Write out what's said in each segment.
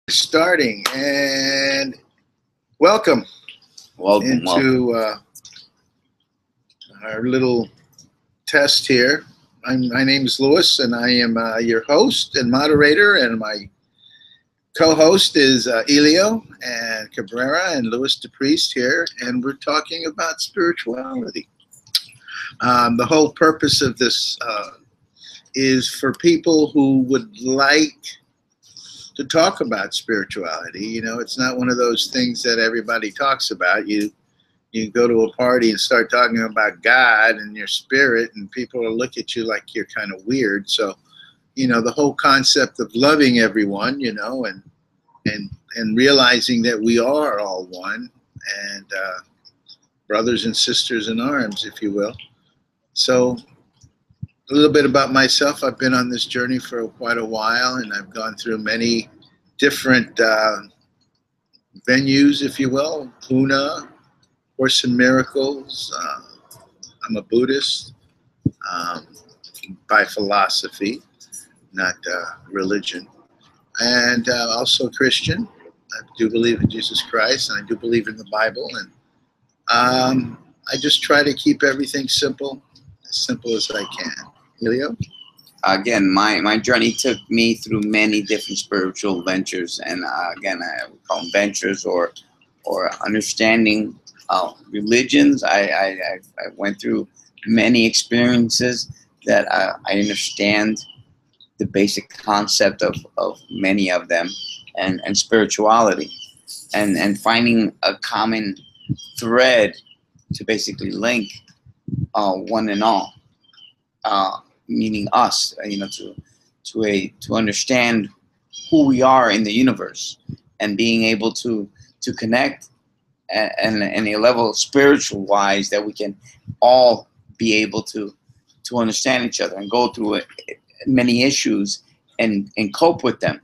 Starting and welcome Welcome. into our little test here. My name is Louis, and I am your host and moderator, and my co-host is Elio and Cabrera and Louis DePriest here, and we're talking about spirituality. The whole purpose of this is for people who would like to talk about spirituality. You know, it's not one of those things that everybody talks about. You go to a party and start talking about God and your spirit, and people will look at you like you're kind of weird. So, you know, the whole concept of loving everyone, you know, and realizing that we are all one, and brothers and sisters in arms, if you will. So a little bit about myself. I've been on this journey for quite a while, and I've gone through many different venues, if you will. Puna, Course in Miracles. I'm a Buddhist by philosophy, not religion, and also Christian. I do believe in Jesus Christ, and I do believe in the Bible, and I just try to keep everything simple as I can. Elio? Again, my journey took me through many different spiritual ventures, and again, I would call them ventures or understanding religions. I went through many experiences that I understand the basic concept of many of them, and spirituality, and finding a common thread to basically link one and all. Meaning us, you know, to understand who we are in the universe, and being able to connect and a level spiritual wise that we can all be able to understand each other and go through many issues and cope with them.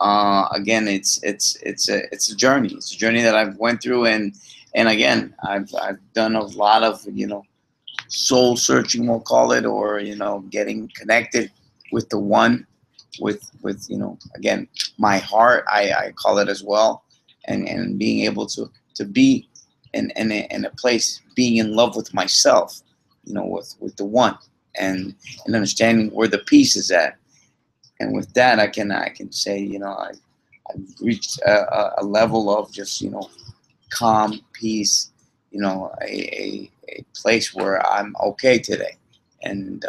Again, it's a journey. It's a journey that I've went through, and again, I've done a lot of, you know, soul searching, we'll call it, or, you know, getting connected with the one, with you know, again, my heart, I call it as well, and being able to be in a place, being in love with myself, you know, with the one, and understanding where the peace is at. And with that, I can say, you know, I've reached a level of just, you know, calm, peace, you know, a place where I'm okay today, and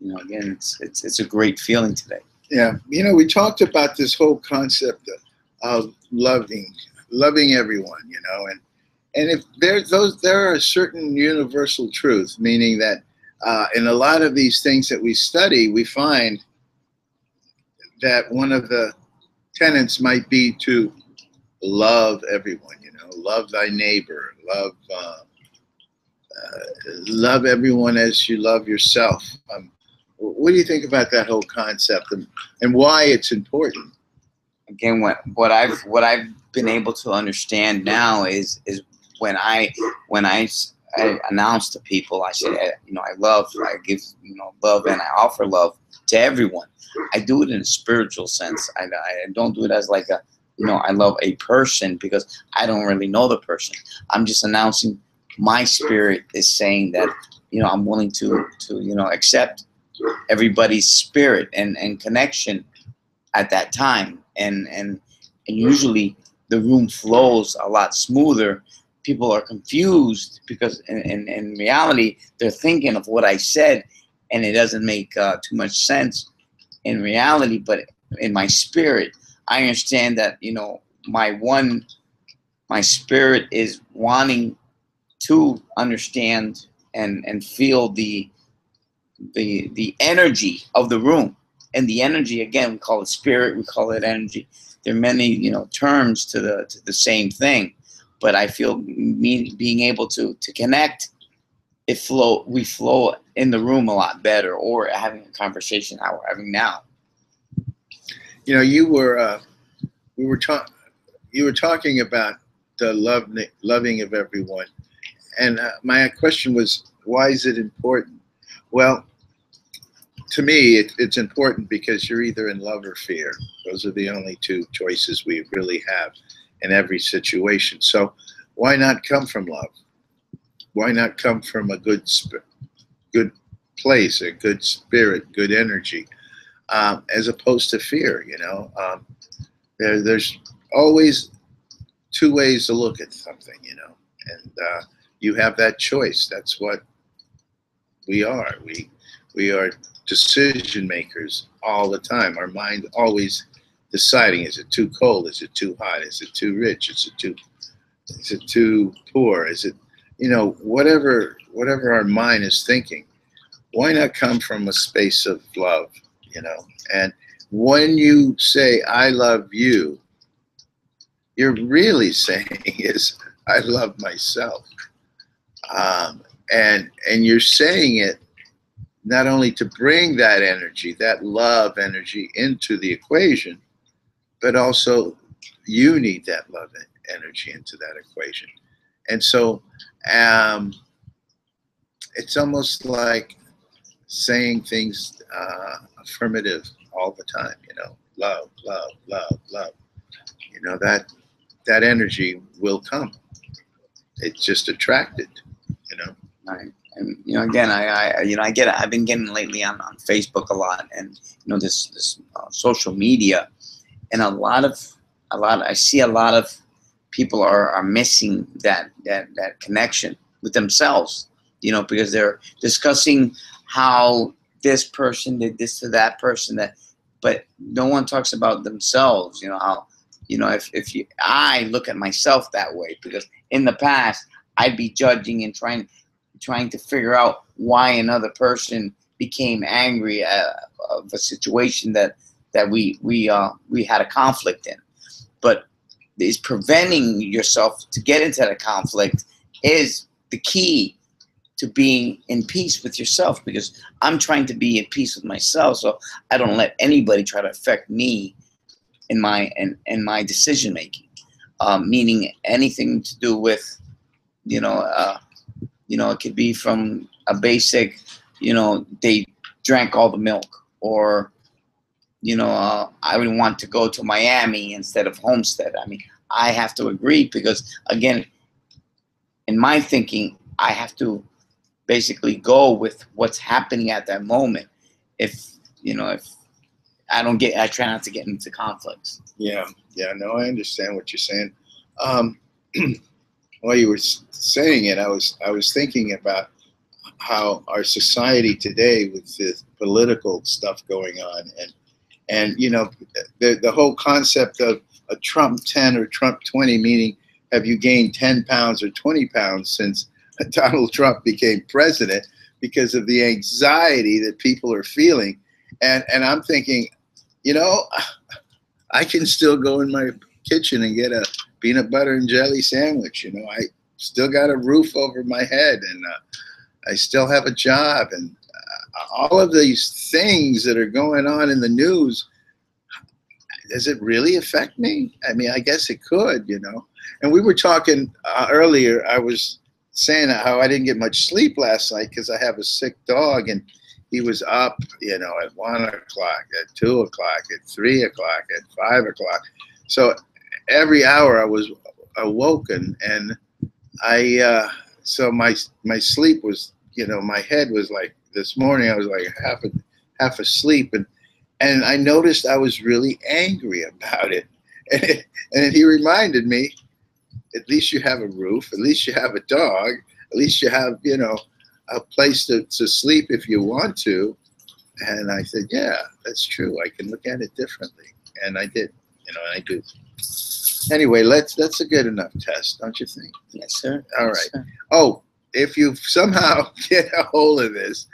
you know, again, it's a great feeling today. Yeah, you know, we talked about this whole concept of loving everyone, you know, and if there are certain universal truths, meaning that in a lot of these things that we study, we find that one of the tenets might be to love everyone. You know, love thy neighbor, love everyone as you love yourself. What do you think about that whole concept, and why it's important? Again, what I've been able to understand now is when I announce to people, I say, you know, I give, you know, love, and I offer love to everyone. I do it in a spiritual sense. I don't do it as like a, you know, I love a person, because I don't really know the person. I'm just announcing my spirit is saying that, you know, I'm willing to you know, accept everybody's spirit and connection at that time, and usually the room flows a lot smoother. People are confused because in reality they're thinking of what I said, and it doesn't make too much sense in reality, but in my spirit I understand that, you know, my spirit is wanting to understand and feel the energy of the room. And the energy, again, we call it spirit, we call it energy. There are many, you know, terms to the same thing, but I feel being able to connect, we flow in the room a lot better, or having a conversation how we're having now. You know, you were talking about the loving of everyone, and my question was, why is it important? Well, to me, it's important because you're either in love or fear. Those are the only two choices we really have in every situation. So why not come from love? Why not come from a good place, a good spirit, good energy, as opposed to fear? There's always two ways to look at something, and you have that choice. That's what we are. We are decision makers all the time. Our mind always deciding: is it too cold? Is it too hot? Is it too rich? Is it too poor? Is it, whatever our mind is thinking? Why not come from a space of love? And when you say "I love you," you're really saying is "I love myself," and you're saying it not only to bring that energy, that love energy into the equation, but also you need that love energy into that equation. And so it's almost like saying things affirmative all the time, love, love, love, love. That energy will come. It's just attracted, Right. And again, I've been getting lately on Facebook a lot, and this social media, and I see a lot of people are missing that connection with themselves, because they're discussing how this person did this to that person, but no one talks about themselves. How, if I look at myself that way, because in the past I'd be judging and trying to figure out why another person became angry of a situation that we had a conflict in. But is preventing yourself to get into that conflict is the key to being in peace with yourself, because I'm trying to be in peace with myself, so I don't let anybody try to affect me in my decision making. Meaning anything to do with, it could be from a basic, they drank all the milk, or I would want to go to Miami instead of Homestead. I mean, I have to agree, because again, in my thinking, I have to basically go with what's happening at that moment. If I try not to get into conflicts. Yeah, no, I understand what you're saying. While you were saying it, I was thinking about how our society today, with this political stuff going on, and the whole concept of a Trump 10 or Trump 20, meaning have you gained 10 pounds or 20 pounds since Donald Trump became president, because of the anxiety that people are feeling. And I'm thinking, I can still go in my kitchen and get a peanut butter and jelly sandwich. I still got a roof over my head, and I still have a job, and all of these things that are going on in the news. Does it really affect me? I mean, I guess it could, And we were talking earlier. I was saying how I didn't get much sleep last night because I have a sick dog, and he was up, at 1 o'clock, at 2 o'clock, at 3 o'clock, at 5 o'clock. So every hour I was awoken, and so my sleep was, my head was like, this morning I was like half asleep, and I noticed I was really angry about it. And he reminded me, at least you have a roof, at least you have a dog, at least you have, a place to sleep if you want to. And I said, yeah, that's true. I can look at it differently. And I did, and I do. Anyway, that's a good enough test, don't you think? Yes, sir. All right. Yes, sir. Oh, if you somehow get a hold of this,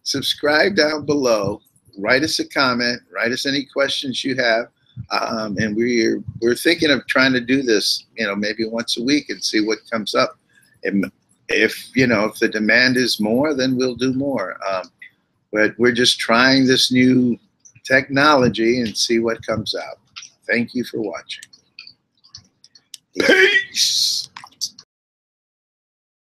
subscribe down below, write us a comment, write us any questions you have. And we're thinking of trying to do this, maybe once a week, and see what comes up. And if the demand is more, then we'll do more. But we're just trying this new technology and see what comes out. Thank you for watching. Peace.